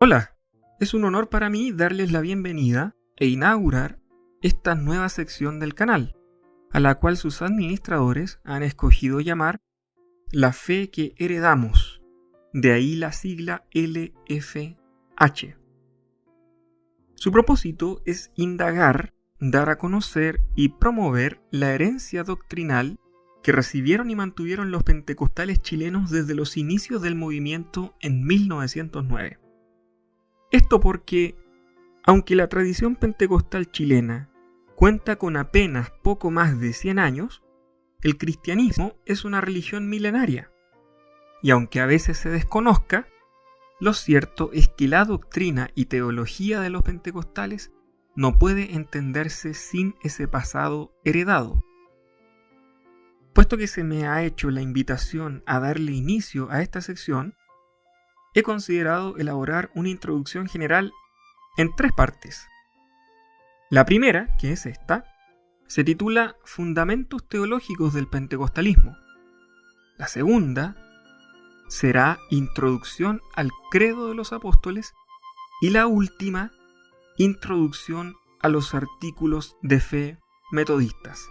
Hola, es un honor para mí darles la bienvenida e inaugurar esta nueva sección del canal, a la cual sus administradores han escogido llamar La Fe que Heredamos, de ahí la sigla LFH. Su propósito es indagar, dar a conocer y promover la herencia doctrinal que recibieron y mantuvieron los pentecostales chilenos desde los inicios del movimiento en 1909. Esto porque, aunque la tradición pentecostal chilena cuenta con apenas poco más de 100 años, el cristianismo es una religión milenaria. Y aunque a veces se desconozca, lo cierto es que la doctrina y teología de los pentecostales no puede entenderse sin ese pasado heredado. Puesto que se me ha hecho la invitación a darle inicio a esta sección, he considerado elaborar una introducción general en 3 partes. La primera, que es esta, se titula Fundamentos teológicos del pentecostalismo. La segunda será Introducción al credo de los apóstoles y la última, Introducción a los artículos de fe metodistas.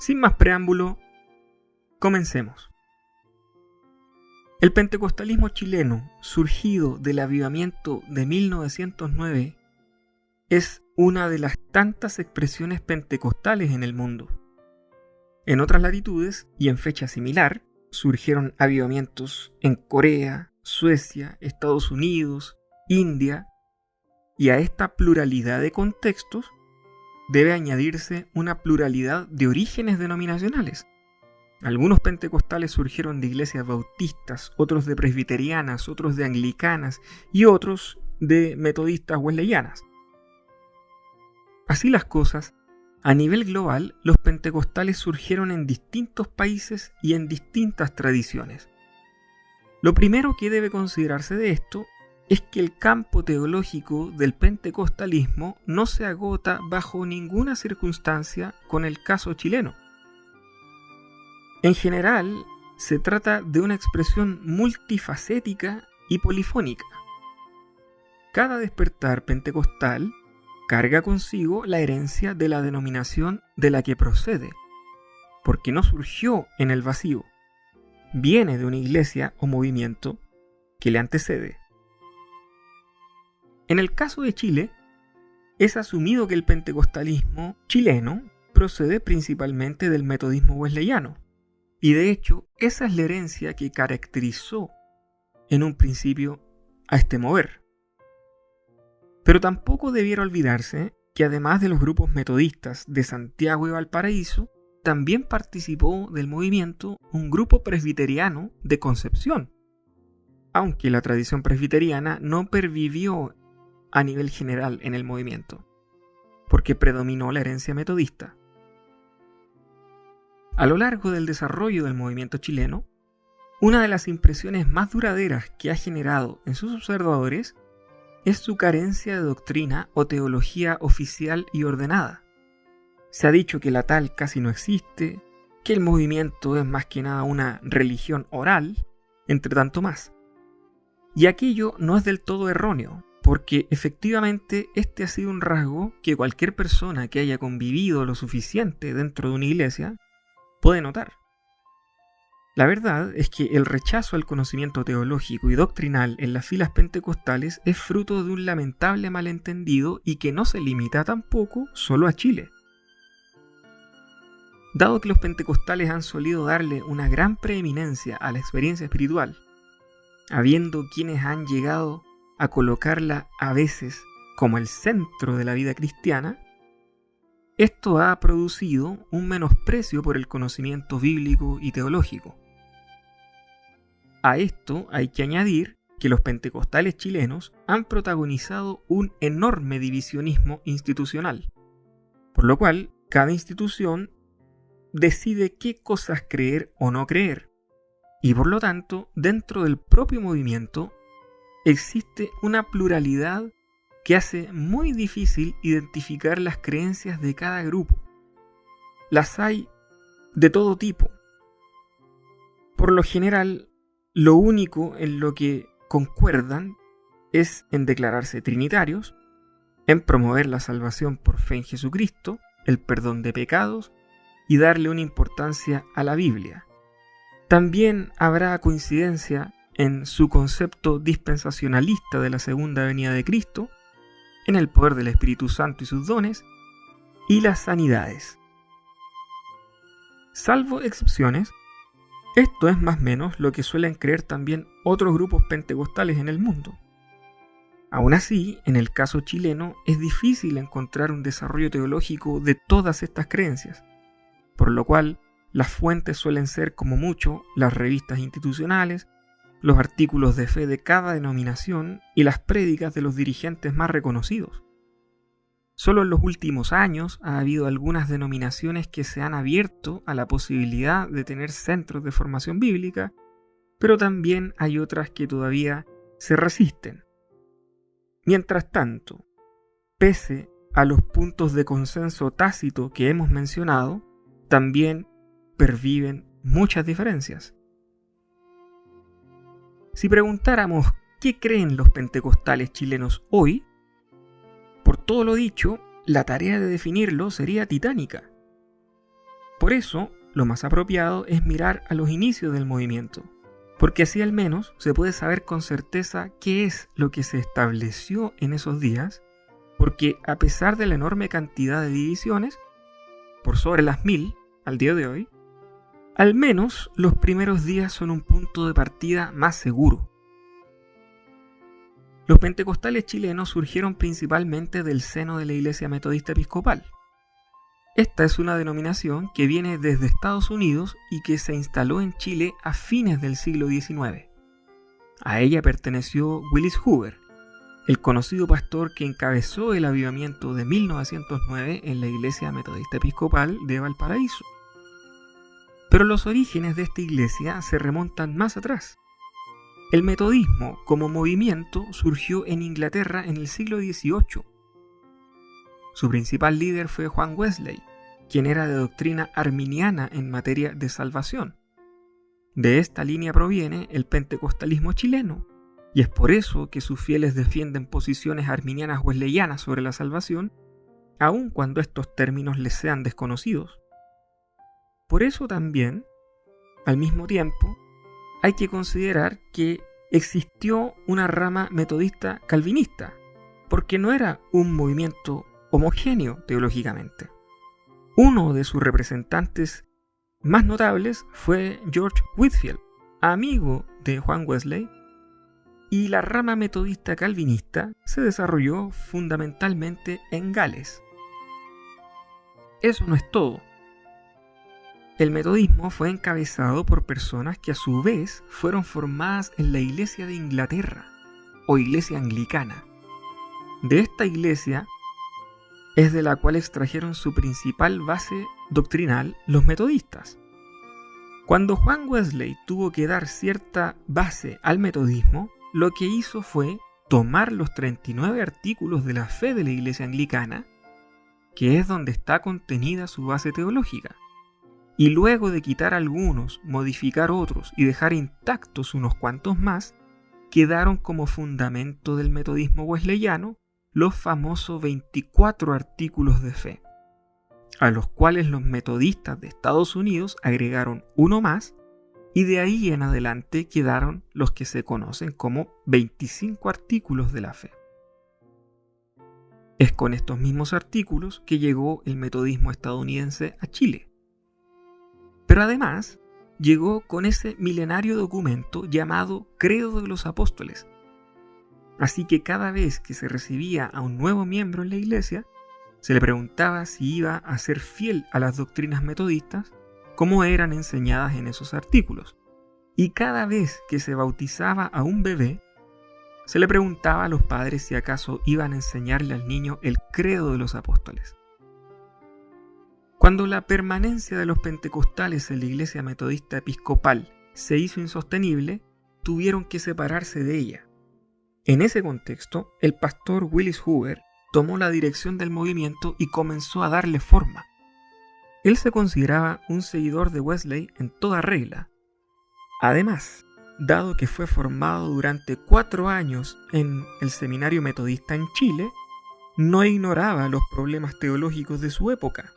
Sin más preámbulo, comencemos. El pentecostalismo chileno, surgido del avivamiento de 1909, es una de las tantas expresiones pentecostales en el mundo. En otras latitudes y en fecha similar, surgieron avivamientos en Corea, Suecia, Estados Unidos, India, y a esta pluralidad de contextos debe añadirse una pluralidad de orígenes denominacionales. Algunos pentecostales surgieron de iglesias bautistas, otros de presbiterianas, otros de anglicanas y otros de metodistas wesleyanas. Así las cosas, a nivel global, los pentecostales surgieron en distintos países y en distintas tradiciones. Lo primero que debe considerarse de esto es que el campo teológico del pentecostalismo no se agota bajo ninguna circunstancia con el caso chileno. En general, se trata de una expresión multifacética y polifónica. Cada despertar pentecostal carga consigo la herencia de la denominación de la que procede, porque no surgió en el vacío, viene de una iglesia o movimiento que le antecede. En el caso de Chile, es asumido que el pentecostalismo chileno procede principalmente del metodismo wesleyano, y de hecho esa es la herencia que caracterizó en un principio a este mover. Pero tampoco debiera olvidarse que además de los grupos metodistas de Santiago y Valparaíso, también participó del movimiento un grupo presbiteriano de Concepción, aunque la tradición presbiteriana no pervivió a nivel general en el movimiento, porque predominó la herencia metodista. A lo largo del desarrollo del movimiento chileno, una de las impresiones más duraderas que ha generado en sus observadores es su carencia de doctrina o teología oficial y ordenada. Se ha dicho que la tal casi no existe, que el movimiento es más que nada una religión oral, entre tanto más. Y aquello no es del todo erróneo, porque efectivamente este ha sido un rasgo que cualquier persona que haya convivido lo suficiente dentro de una iglesia puede notar. La verdad es que el rechazo al conocimiento teológico y doctrinal en las filas pentecostales es fruto de un lamentable malentendido y que no se limita tampoco solo a Chile. Dado que los pentecostales han solido darle una gran preeminencia a la experiencia espiritual, habiendo quienes han llegado a colocarla a veces como el centro de la vida cristiana, esto ha producido un menosprecio por el conocimiento bíblico y teológico. A esto hay que añadir que los pentecostales chilenos han protagonizado un enorme divisionismo institucional, por lo cual cada institución decide qué cosas creer o no creer, y por lo tanto, dentro del propio movimiento existe una pluralidad que hace muy difícil identificar las creencias de cada grupo. Las hay de todo tipo. Por lo general, lo único en lo que concuerdan es en declararse trinitarios, en promover la salvación por fe en Jesucristo, el perdón de pecados y darle una importancia a la Biblia. También habrá coincidencia en su concepto dispensacionalista de la segunda venida de Cristo, en el poder del Espíritu Santo y sus dones, y las sanidades. Salvo excepciones, esto es más o menos lo que suelen creer también otros grupos pentecostales en el mundo. Aún así, en el caso chileno es difícil encontrar un desarrollo teológico de todas estas creencias, por lo cual las fuentes suelen ser como mucho las revistas institucionales, los artículos de fe de cada denominación y las prédicas de los dirigentes más reconocidos. Solo en los últimos años ha habido algunas denominaciones que se han abierto a la posibilidad de tener centros de formación bíblica, pero también hay otras que todavía se resisten. Mientras tanto, pese a los puntos de consenso tácito que hemos mencionado, también perviven muchas diferencias. Si preguntáramos qué creen los pentecostales chilenos hoy, por todo lo dicho, la tarea de definirlo sería titánica. Por eso, lo más apropiado es mirar a los inicios del movimiento, porque así al menos se puede saber con certeza qué es lo que se estableció en esos días, porque a pesar de la enorme cantidad de divisiones, por sobre las 1000 al día de hoy, al menos los primeros días son un punto de partida más seguro. Los pentecostales chilenos surgieron principalmente del seno de la Iglesia Metodista Episcopal. Esta es una denominación que viene desde Estados Unidos y que se instaló en Chile a fines del siglo XIX. A ella perteneció Willis Hoover, el conocido pastor que encabezó el avivamiento de 1909 en la Iglesia Metodista Episcopal de Valparaíso. Pero los orígenes de esta iglesia se remontan más atrás. El metodismo como movimiento surgió en Inglaterra en el siglo XVIII. Su principal líder fue Juan Wesley, quien era de doctrina arminiana en materia de salvación. De esta línea proviene el pentecostalismo chileno, y es por eso que sus fieles defienden posiciones arminianas wesleyanas sobre la salvación, aun cuando estos términos les sean desconocidos. Por eso también, al mismo tiempo, hay que considerar que existió una rama metodista calvinista, porque no era un movimiento homogéneo teológicamente. Uno de sus representantes más notables fue George Whitefield, amigo de Juan Wesley, y la rama metodista calvinista se desarrolló fundamentalmente en Gales. Eso no es todo. El metodismo fue encabezado por personas que a su vez fueron formadas en la Iglesia de Inglaterra o Iglesia Anglicana. De esta iglesia es de la cual extrajeron su principal base doctrinal los metodistas. Cuando Juan Wesley tuvo que dar cierta base al metodismo, lo que hizo fue tomar los 39 artículos de la fe de la Iglesia Anglicana, que es donde está contenida su base teológica, y luego de quitar algunos, modificar otros y dejar intactos unos cuantos más, quedaron como fundamento del metodismo wesleyano los famosos 24 artículos de fe, a los cuales los metodistas de Estados Unidos agregaron uno más, y de ahí en adelante quedaron los que se conocen como 25 artículos de la fe. Es con estos mismos artículos que llegó el metodismo estadounidense a Chile. Pero además, llegó con ese milenario documento llamado Credo de los Apóstoles. Así que cada vez que se recibía a un nuevo miembro en la iglesia, se le preguntaba si iba a ser fiel a las doctrinas metodistas, como eran enseñadas en esos artículos. Y cada vez que se bautizaba a un bebé, se le preguntaba a los padres si acaso iban a enseñarle al niño el Credo de los Apóstoles. Cuando la permanencia de los pentecostales en la Iglesia Metodista Episcopal se hizo insostenible, tuvieron que separarse de ella. En ese contexto, el pastor Willis Hoover tomó la dirección del movimiento y comenzó a darle forma. Él se consideraba un seguidor de Wesley en toda regla. Además, dado que fue formado durante 4 años en el Seminario Metodista en Chile, no ignoraba los problemas teológicos de su época.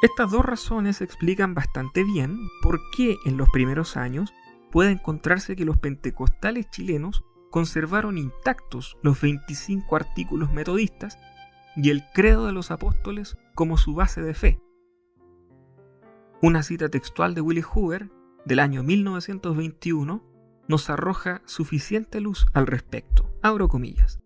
Estas dos razones explican bastante bien por qué en los primeros años puede encontrarse que los pentecostales chilenos conservaron intactos los 25 artículos metodistas y el credo de los apóstoles como su base de fe. Una cita textual de Willi Huber del año 1921 nos arroja suficiente luz al respecto. Abro comillas.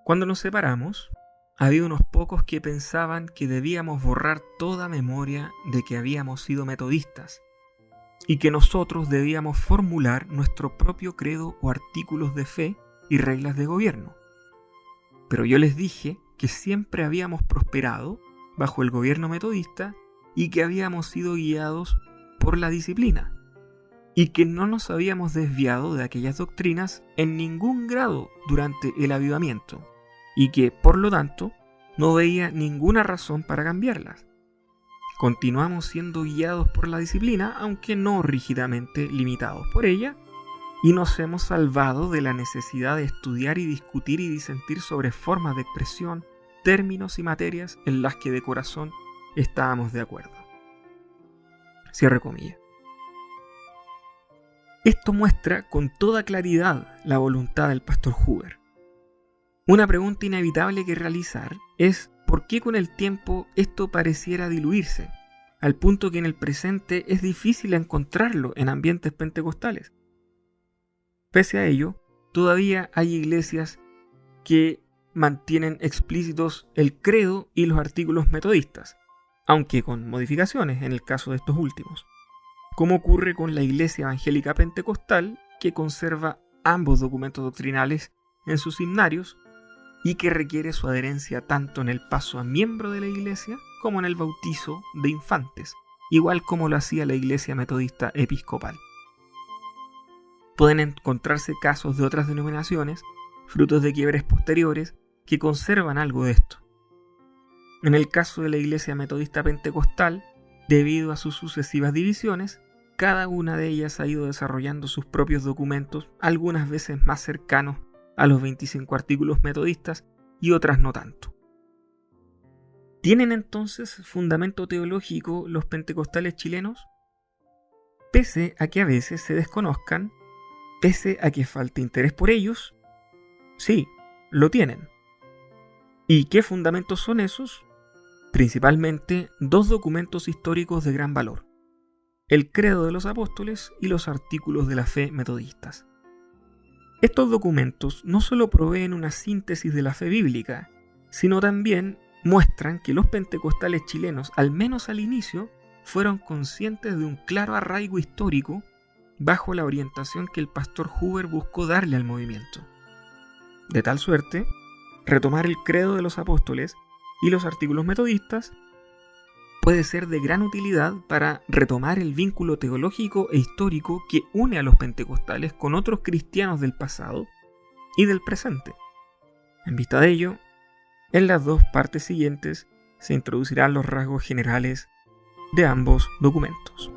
Cuando nos separamos, había unos pocos que pensaban que debíamos borrar toda memoria de que habíamos sido metodistas y que nosotros debíamos formular nuestro propio credo o artículos de fe y reglas de gobierno. Pero yo les dije que siempre habíamos prosperado bajo el gobierno metodista y que habíamos sido guiados por la disciplina y que no nos habíamos desviado de aquellas doctrinas en ningún grado durante el avivamiento y que, por lo tanto, no veía ninguna razón para cambiarlas. Continuamos siendo guiados por la disciplina, aunque no rígidamente limitados por ella, y nos hemos salvado de la necesidad de estudiar y discutir y disentir sobre formas de expresión, términos y materias en las que de corazón estábamos de acuerdo. Cierre comillas. Esto muestra con toda claridad la voluntad del pastor Huber. Una pregunta inevitable que realizar es ¿por qué con el tiempo esto pareciera diluirse, al punto que en el presente es difícil encontrarlo en ambientes pentecostales? Pese a ello, todavía hay iglesias que mantienen explícitos el credo y los artículos metodistas, aunque con modificaciones en el caso de estos últimos, como ocurre con la Iglesia Evangélica Pentecostal, que conserva ambos documentos doctrinales en sus himnarios y que requiere su adherencia tanto en el paso a miembro de la Iglesia como en el bautizo de infantes, igual como lo hacía la Iglesia Metodista Episcopal. Pueden encontrarse casos de otras denominaciones, frutos de quiebres posteriores, que conservan algo de esto. En el caso de la Iglesia Metodista Pentecostal, debido a sus sucesivas divisiones, cada una de ellas ha ido desarrollando sus propios documentos, algunas veces más cercanos a los 25 artículos metodistas y otras no tanto. ¿Tienen entonces fundamento teológico los pentecostales chilenos? Pese a que a veces se desconozcan, pese a que falte interés por ellos, sí, lo tienen. ¿Y qué fundamentos son esos? Principalmente 2 documentos históricos de gran valor: el Credo de los Apóstoles y los Artículos de la Fe metodistas. Estos documentos no solo proveen una síntesis de la fe bíblica, sino también muestran que los pentecostales chilenos, al menos al inicio, fueron conscientes de un claro arraigo histórico bajo la orientación que el pastor Huber buscó darle al movimiento. De tal suerte, retomar el Credo de los Apóstoles y los artículos metodistas puede ser de gran utilidad para retomar el vínculo teológico e histórico que une a los pentecostales con otros cristianos del pasado y del presente. En vista de ello, en las 2 partes siguientes se introducirán los rasgos generales de ambos documentos.